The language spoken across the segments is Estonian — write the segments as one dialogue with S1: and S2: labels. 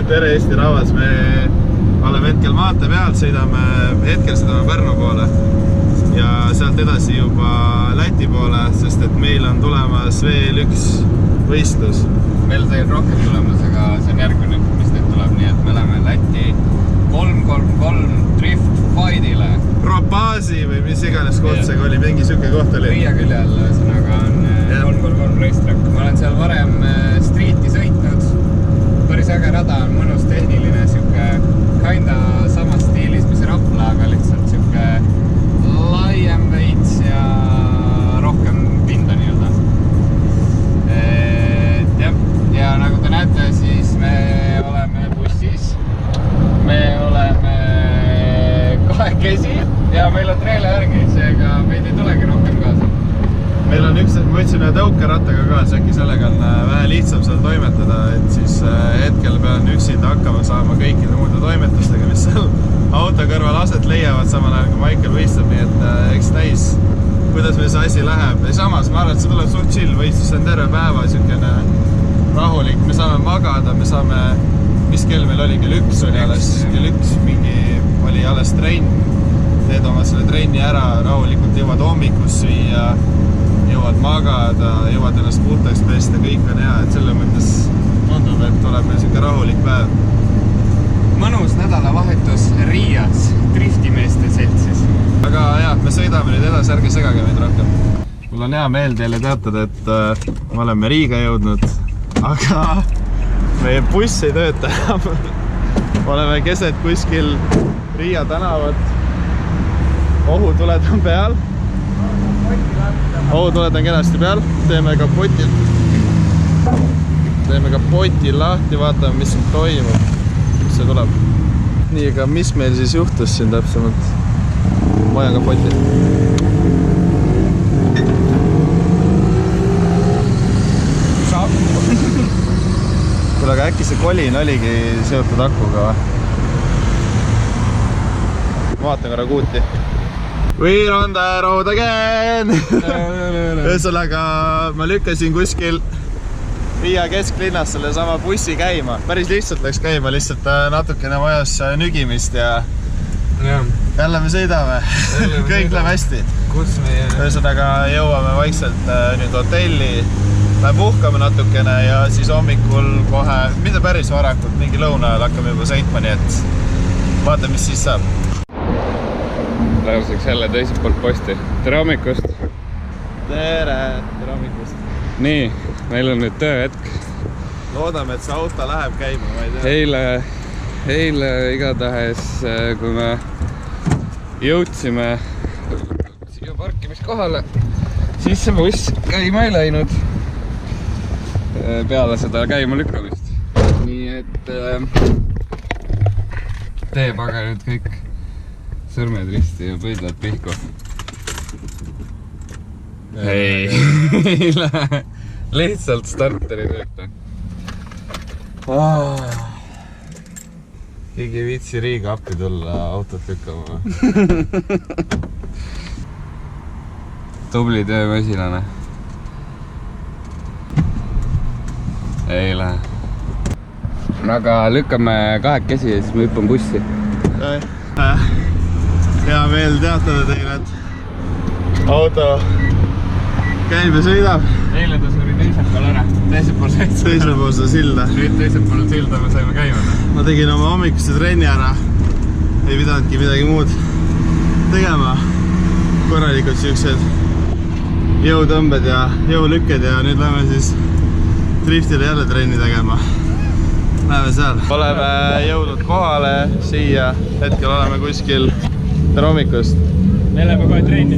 S1: Tere Eesti rahvas, me oleme hetkel maantee peal, sõidame Pärnu poole ja sealt edasi juba Läti poole, sest et meil on tulemas veel üks võistlus.
S2: Meil sai rohkem tulemas, aga see on järgmine, mis nüüd tuleb, nii et me oleme Läti 333 Drift Fightile.
S1: Propaasi või mis iganes koht see oli, mingi süke koht oli.
S2: Riia külje all, sõnaga on 333 racetrack. Ma olen seal varem streeti sõitnud. Päris äge rada on, mõnus tehniline, süke kinda samas stiilis, mis Rapla, aga lihtsalt süke laiem veits ja rohkem pinda nii-öelda. Ja nagu te näete, siis me oleme bussis. Me oleme kahekesi ja meil on treele järgi, seega meid ei tulegi rohkem kaasa.
S1: Meil on üks, ma võtsin ühe tõukerattaga kaasa, äkki sellega on vähe lihtsam seal toimetada, et siis hetkel pean üksinda hakkama saama kõikide muude toimetustega, mis seal auto kõrval aset leiavad samal ajal, kui Michael võistleb, nii et eks näis, kuidas meil see asi läheb. Ja samas, ma arvan, et see tuleb suht chill võistlus, on terve päeva sükene rahulik, me saame magada, me saame, mis kell meil oli, kell 1 oli alles, kell 1 mingi oli alles trenn, teed oma selle trenni ära, rahulikult jõuad hommikus süüa, jõuad magada, jõuad ennast puhtaks pesta, kõik on hea, et selle mõttes tundub, et tuleb meil siuke rahulik päev.
S2: Mõnus nädalavahetus Riias, driftimeeste seltsis.
S1: Aga jah, me sõidame nüüd edasi, ärge segage meid rohkem. Mul on hea meel teile teatada, et me oleme Riiga jõudnud, aga meie buss ei tööta enam. Oleme keset kuskil Riia tänavat. Ohutuled on peal. Ohutuled on kenasti peal. Teeme kapoti lahti, vaatame, mis siin toimub. Mis see tuleb. Nii, aga mis meil siis juhtus siin täpsemalt? Vaja kapoti. Kuule, aga äkki see kolin oligi seotud akuga või? Vaatan korra kuuti. We're on the road again! Ühesõnaga, ma lükkasin kuskil Riia kesklinnas selle sama bussi käima. Päris lihtsalt läks käima, lihtsalt natukene vajas nügimist ja jälle me sõidame. Kõik läheb hästi. Ühesõnaga, jõuame vaikselt nüüd hotelli. Me puhkame natukene ja siis hommikul kohe, mida päris varakult, mingi lõuna ajal hakkame juba sõitma, nii et vaatame, mis siis saab.
S2: Läheuseks jälle teiselt poolt posti. Tere hommikust!
S1: Tere hommikust!
S2: Nii, meil on nüüd tööhetk.
S1: Loodame, et see auto läheb käima, ma ei tea.
S2: Eile igatahes, kui me jõudsime siia parkimiskohale, siis see buss käima ei läinud. Peale seda käima lükkamist. Nii et teeb aga nüüd kõik sõrmed risti ja pöidlad pihku. Ei lähe. Lihtsalt starteri tööta.
S1: Keegi viitsi Riiga appi tulla autot lükkama.
S2: Tubli töömasilane. Ei lähe. Aga lükkame kahekesi ja siis me hüppame bussi.
S1: Hea meel teatada teile, et auto käib ja sõidab.
S2: Eile ta suri teiselt pool ära. Teiselt pool sõitsa.
S1: Teisel pool seda silda.
S2: Nüüd teiselt pool silda me saime käima.
S1: Ma tegin oma hommikusse trenni ära. Ei pidanudki midagi muud tegema. Korralikult siuksed jõutõmbed ja jõulükked ja nüüd lähme siis driftile jälle trenni tegema. Läheme seal. Oleme jõudnud kohale siia. Hetkel oleme kuskil. Tere hommikust.
S2: Me läheme kohe trenni.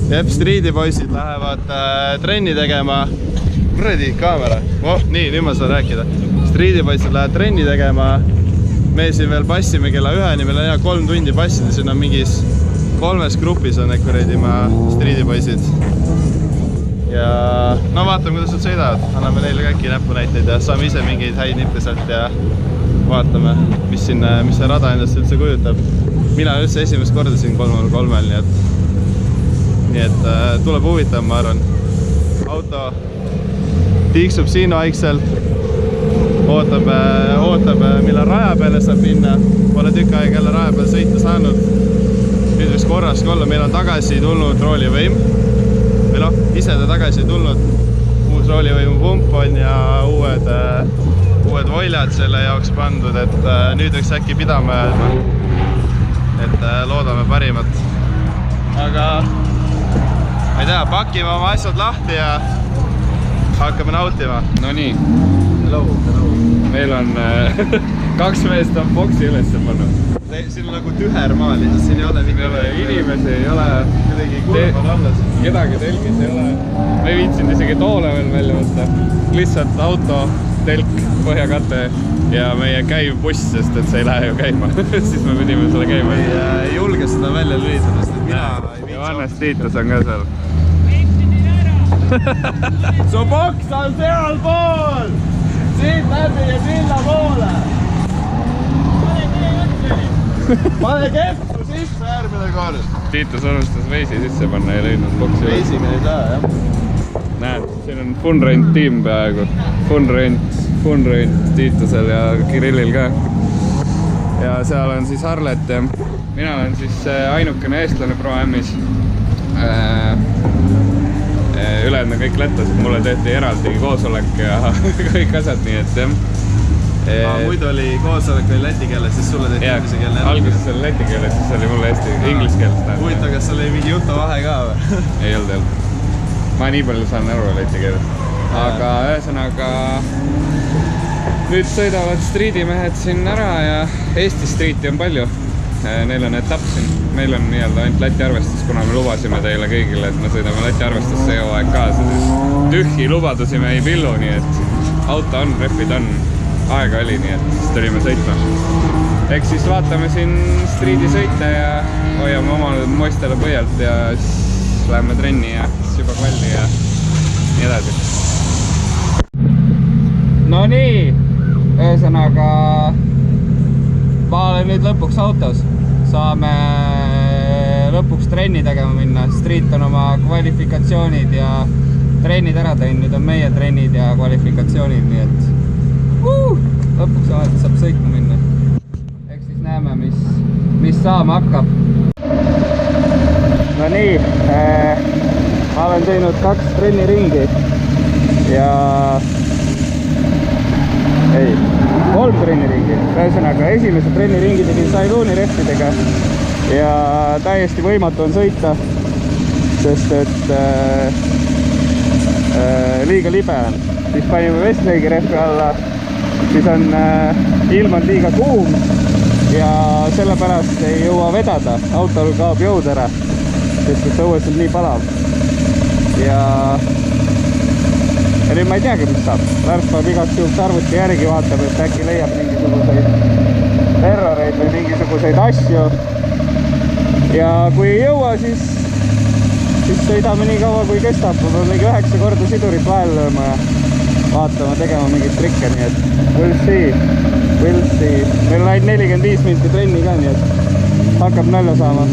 S1: Jep, streedipoisid lähevad trenni tegema. Kuradi kaamera. Nii, nüüd ma saan rääkida. Streedipoisid lähevad trenni tegema. Me siin veel passime kella 1-ni. Meil on 3 tundi passida. Siin on mingis 3 grupis on need kuradi streedipoisid. Ja no vaatame, kuidas nad sõidavad. Anname neile kaikki näpunäiteid ja saame ise mingeid häid nippe sealt ja vaatame, mis see rada endast üldse kujutab. Mina üldse esimest korda siin 3x3-l, nii et tuleb huvitav, ma arvan. Auto tiiksub siin vaikselt, ootab ootab, millal raja peale saab minna. Pole tükk aega jälle raja peale sõita saanud. Nüüd võiks korraski olla, meil on tagasi tulnud roolivõim. Või noh, ise ta tagasi tulnud. Uus roolivõimu pump on ja uued voljad selle jaoks pandud, et nüüd võiks äkki pidama jääda. Et loodame parimat. Aga ma ei tea, pakime oma asjad lahti ja hakkame nautima.
S2: No nii.
S1: Hello.
S2: Meil on 2 meest on boksi üles pannud.
S1: Siin on nagu tüher maa lihtsalt, siin ei ole
S2: inimesi, ei ole
S1: kuidagi kurvad alles.
S2: Kedagi telgis ei ole. Me ei viitsinud isegi toole veel välja võtta. Lihtsalt auto, telk, põhjakate ja meie käiv buss, sest et see ei lähe ju käima. Siis me pidime selle käima.
S1: Ei julge seda välja lülitada, sest et mina ei viitsi.
S2: Johannes Tiitus on ka seal. Su boks on seal pool! Siit läbi ja silla poole!
S1: Pane keppu sisse järgmine kord.
S2: Tiitus unustas veisi sisse panna ja leidnud boksi.
S1: Veisiga ei saa, jah.
S2: Näed, siin on Funrent tiim peaaegu. Funrent Tiitusel ja Kirillil ka. Ja seal on siis Harlet ja mina olen siis ainukene eestlane Pro-Am'is. Ülejäänud on kõik lätlased, mulle tehti eraldi koosolek ja kõik asjad, nii et jah.
S1: Muidu oli koosolek veel läti keeles, siis sulle tehti inglise keele.
S2: Alguses oli läti keeles, siis oli mulle eesti inglise keeles.
S1: Huvitav, kas seal oli mingi jutu vahe ka või?
S2: Ei olnud. Ma nii palju saan aru läti keeles. Aga ühesõnaga nüüd sõidavad striidimehed siin ära ja Eesti striiti on palju. Neil on etapp siin. Meil on nii-öelda ainult Läti arvestus, kuna me lubasime teile kõigile, et me sõidame Läti arvestus see hooaeg kaasa. Tühji lubadusi me ei pillu, nii et auto on, rehvid on. Aega oli, nii et siis tulime sõitma. Ehk siis vaatame siin striidi sõita ja hoiame omal moistele põhjalt ja siis läheme trenni ja siis juba kvalli ja nii edasi. No nii, ühesõnaga ma olen nüüd lõpuks autos. Saame lõpuks trenni tegema minna. Street on oma kvalifikatsioonid ja trennid ära teinud. Nüüd on meie trennid ja kvalifikatsioonid, nii et lõpuks saab sõitma minna. Eks siis näeme, mis saama hakkab. No nii, ma olen teinud 2 trenniringi ja 3 trenniringi. Ühesõnaga, esimese trenniringi tegin Sailooni rehvidega ja täiesti võimatu on sõita, sest et liiga libe on. Siis panime Westlagi rehvi alla, siis on ilm on liiga kuum ja sellepärast ei jõua vedada. Autol kaob jõud ära, sest et õues on nii palav. Ja nüüd ma ei teagi, mis saab. Lars peab igaks juhuks arvuti järgi vaatab, et äkki leiab mingisuguseid erroreid või mingisuguseid asju. Ja kui ei jõua, siis sõidame nii kaua, kui kestab. Ma pean mingi 9 korda sidurit vahel lööma ja vaatama, tegema mingit trikke, nii et we'll see. Meil on ainult 45 minti trenni ka, nii et hakkab nalja saama.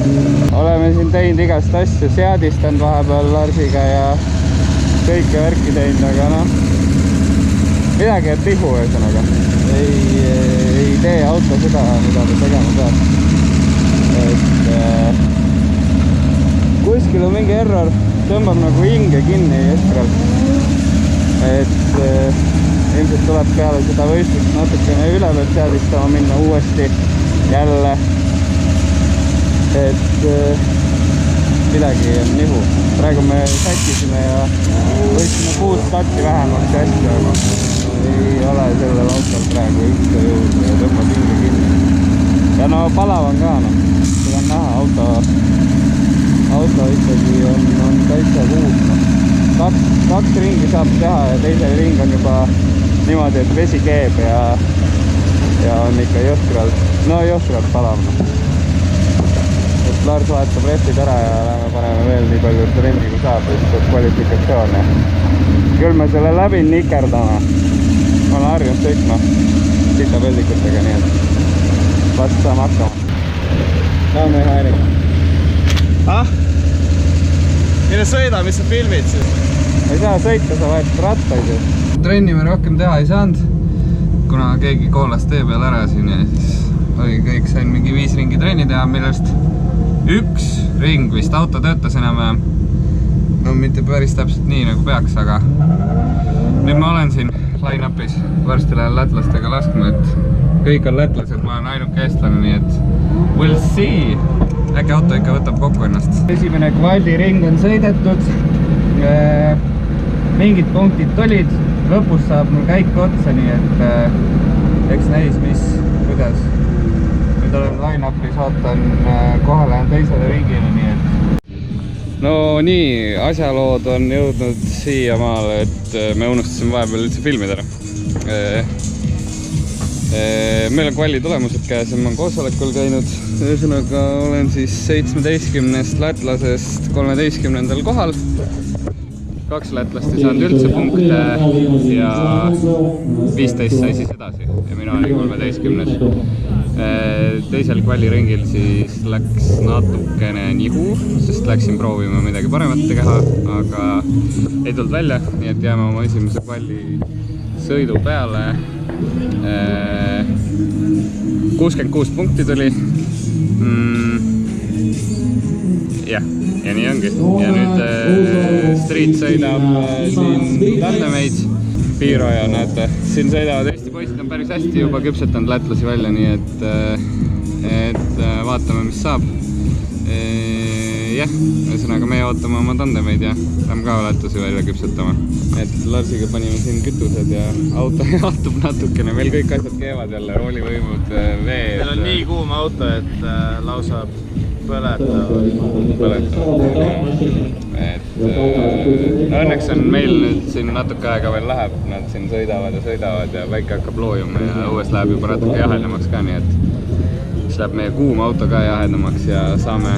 S2: Oleme siin teinud igast asju, seadistanud vahepeal Larsiga ja kõike värki teinud, aga noh, midagi et tihu ühesõnaga. Ei tee auto seda, mida ta tegema peab. Et kuskil on mingi error, tõmbab nagu hinge kinni eskralt. Et ilmselt tuleb peale seda võistlust natukene üle veel seadistama minna uuesti jälle. Et midagi on nihu. Praegu me sättisime ja võtsime 6 starti vähemaks ja hästi, aga ei ole sellel autol praegu üldse jõud ja tõmbab hinge kinni. Ja no palav on ka, seda on näha, auto ikkagi on täitsa kuus. 2 ringi saab teha ja teise ring on juba niimoodi, et vesi keeb ja on ikka jõhkralt palav. Lars vahetab rehvid ära ja lähme paneme veel nii palju trenni kui saab, just kvalifikatsioon. Küll me selle läbi nikerdame. Ma olen harjunud sõitma sita peldikutega, nii et vast saame hakkama. Saame Mihhaili. Mine sõida, mis sa filmid siis? Ei saa sõita, sa vahetad rattaid ju. Trenni me rohkem teha ei saanud, kuna keegi koolas tee peal ära siin ja siis oli kõik, sain mingi 5 ringi trenni teha, millest 1 ring vist auto töötas enam-vähem. No mitte päris täpselt nii nagu peaks, aga nüüd ma olen siin line-upis. Varsti lähen lätlastega laskma, et kõik on lätlased, ma olen ainuke eestlane, nii et we'll see. Äkki auto ikka võtab kokku ennast. Esimene kvalliring on sõidetud. Mingid punktid tulid. Lõpus saab mul käik otsa, nii et eks näis, kuidas. Nüüd olen line-upis, ootan kohe lähen teisele ringile, nii et no nii, asjalood on jõudnud siia maale, et me unustasime vahepeal üldse filmida ära. Meil on kvalli tulemused käes ja ma olen koosolekul käinud. Ühesõnaga olen siis 17 lätlasest 13. kohal. 2 lätlast ei saanud üldse punkte ja 15 sai siis edasi ja mina olin 13. Teisel kvalliringil siis läks natukene nihu, sest läksin proovima midagi paremat teha, aga ei tulnud välja, nii et jääme oma esimese kvalli sõidu peale. 66 punkti tuli. Jah, ja nii ongi. Ja nüüd Street sõidab siin tandemeid. Piiro ja näete, siin sõidavad Eesti poisid on päris hästi juba küpsetanud lätlasi välja, nii et vaatame, mis saab. Jah, ühesõnaga meie ootame oma tandemeid ja lähme ka lätlasi välja küpsetama. Et Larsiga panime siin kütused ja auto jahtub natukene, meil kõik asjad keevad jälle, roolivõimud, veed.
S1: Meil on nii kuum auto, et lausa põletav. Õnneks on meil nüüd siin natuke aega veel läheb, nad siin sõidavad ja väike hakkab loojuma ja õues läheb juba natuke jahedamaks ka, nii et siis läheb meie kuum auto ka jahedamaks ja saame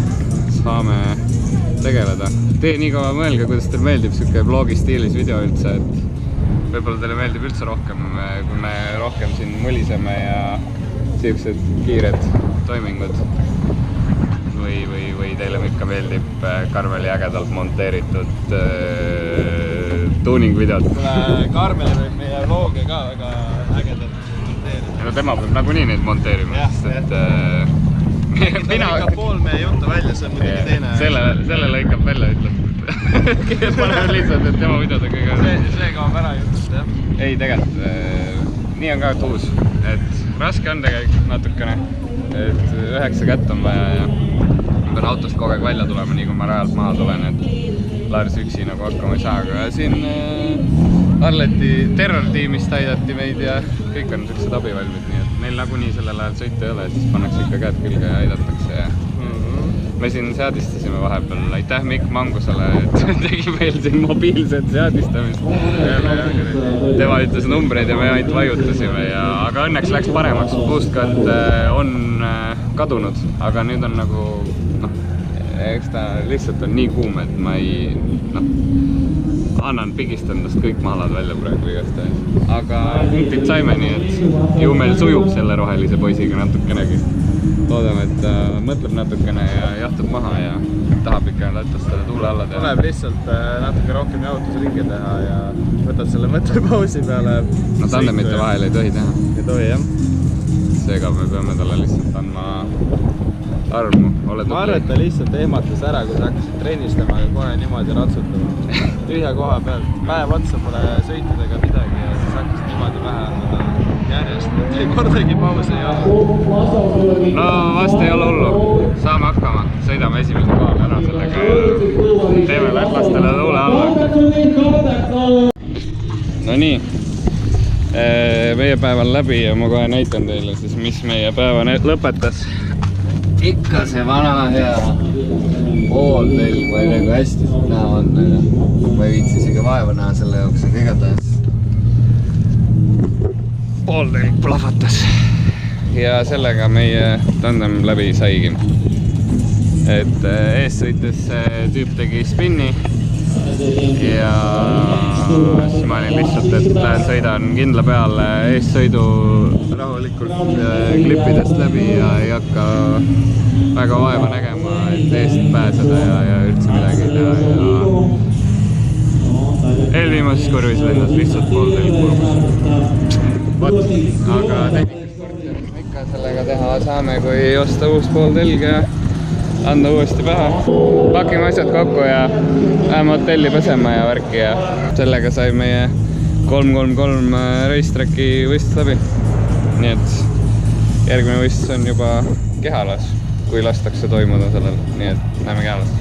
S1: tegeleda. Tee nii kaua mõelge, kuidas teil meeldib siuke vlogi stiilis video üldse, et võib-olla teile meeldib üldse rohkem, kui me rohkem siin mõliseme ja siuksed kiired toimingud. Või teile ikka meeldib Karmeli ägedalt monteeritud tuuning-videod. Karmeli võib meie vlooge ka väga ägedalt monteerida.
S2: No tema peab nagunii neid monteerima, sest et
S1: ta lõikab pool meie juttu välja, see on muidugi teine.
S2: Selle lõikab välja, ütleb. Paneme lihtsalt, et tema videod on kõige...
S1: See kaob ära jutust, jah.
S2: Ei, tegelikult nii on ka tuus, et raske on tegelikult natukene, et 9 kätt on vaja ja pean autost kogu aeg välja tulema, nii kui ma rajalt maha tulen, et Lars üksi nagu hakkama ei saa, aga siin Arleti terror-tiimist aidati meid ja kõik on sellised abivalmid, nii et neil nagunii sellel ajal sõita ei ole, siis pannakse ikka käed külge ja aidatakse ja me siin seadistasime vahepeal, aitäh Mikk Mangusele, et tegi meil siin mobiilset seadistamist. Tema ütles numbreid ja me ainult vajutasime, aga õnneks läks paremaks. Boostcut on kadunud, aga nüüd on nagu, eks ta lihtsalt on nii kuum, et ma annan pigist endast kõik mahlad välja praegu igast. Aga punktid saime, nii et ju meil sujub selle rohelise poisiga natukenegi. Loodame, et mõtleb natukene ja jahtub maha ja tahab ikka lätlastele tuule alla teha.
S1: Tuleb lihtsalt natuke rohkem jahutusringi teha ja võtad selle mõttepausi peale.
S2: No tandemite vahel ei tohi teha.
S1: Ei tohi, jah.
S2: Seega me peame talle lihtsalt andma armu.
S1: Ma arvan, et ta lihtsalt ehmatas ära, kui sa hakkasid trennistama ja kohe niimoodi ratsutama. Tühja koha peal. Päev otsa pole sõitnud ega midagi ja siis hakkasid niimoodi vähe andma järjest. Kordagi pausi ei ole.
S2: No vast ei ole hullu. Saame hakkama. Sõidame esimese kohal ära sellega ja teeme lätlastele tuule alla. No nii. Meie päev on läbi ja ma kohe näitan teile siis, mis meie päeva lõpetas. Ikka see vana hea pooltelg, ma ei tea, kui hästi siin näha on. Ma ei viitsi isegi vaeva näha selle jaoks, aga igatahes pooltelg plahvatas. Ja sellega meie tandem läbi saigi. Et ees sõites tüüp tegi spinni ja siis ma olin lihtsalt, et lähen sõidan kindla peale eessõidu rahulikult klippidest läbi ja ei hakka väga vaeva nägema, et eest pääseda ja üldse midagi ei teha ja eelviimases kurvis lendas lihtsalt pooltelg purgus.
S1: vot.
S2: aga tehnikasporti ikka sellega teha saame, kui osta uus pool telge ja anda uuesti pähe. Pakime asjad kokku ja läheme hotelli pesema ja värki ja sellega sai meie 333 Racetracki võistlus läbi. Nii et järgmine võistlus on juba Kehalas, kui lastakse toimuda sellel, nii et näeme Kehalas.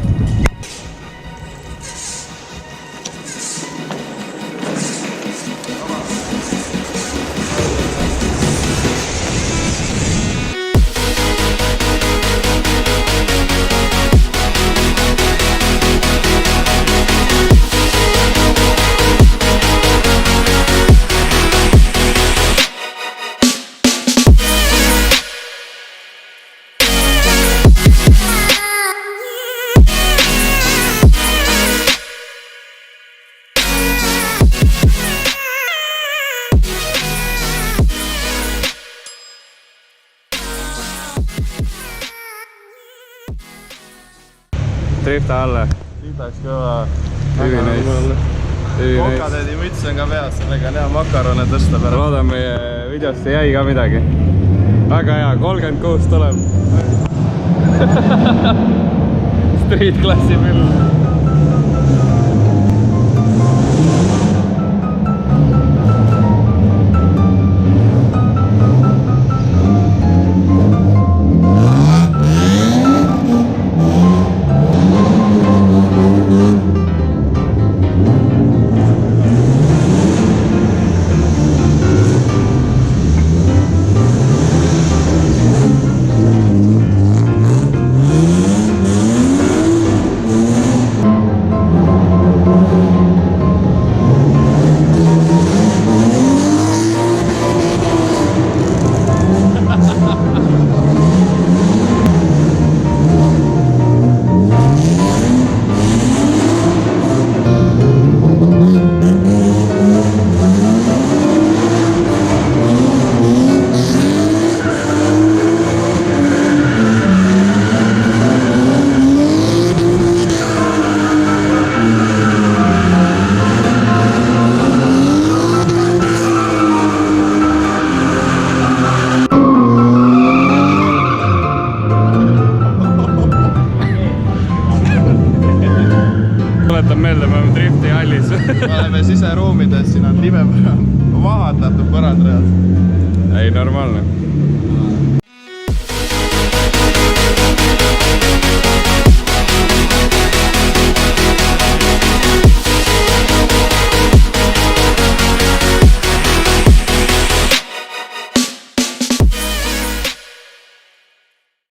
S2: Drifta alla.
S1: Liidaks kõva.
S2: Kokatädi
S1: müts on ka peas, sellega on hea makarone tõsta pärast.
S2: Loodan meie videosse jäi ka midagi. Väga hea, 36 tuleb. Street klassi pill. Tuletan meelde, me oleme Drifti hallis.
S1: Me oleme siseruumides, siin on libe põrand, mahatatud põrand reaalselt.
S2: Ei, normaalne.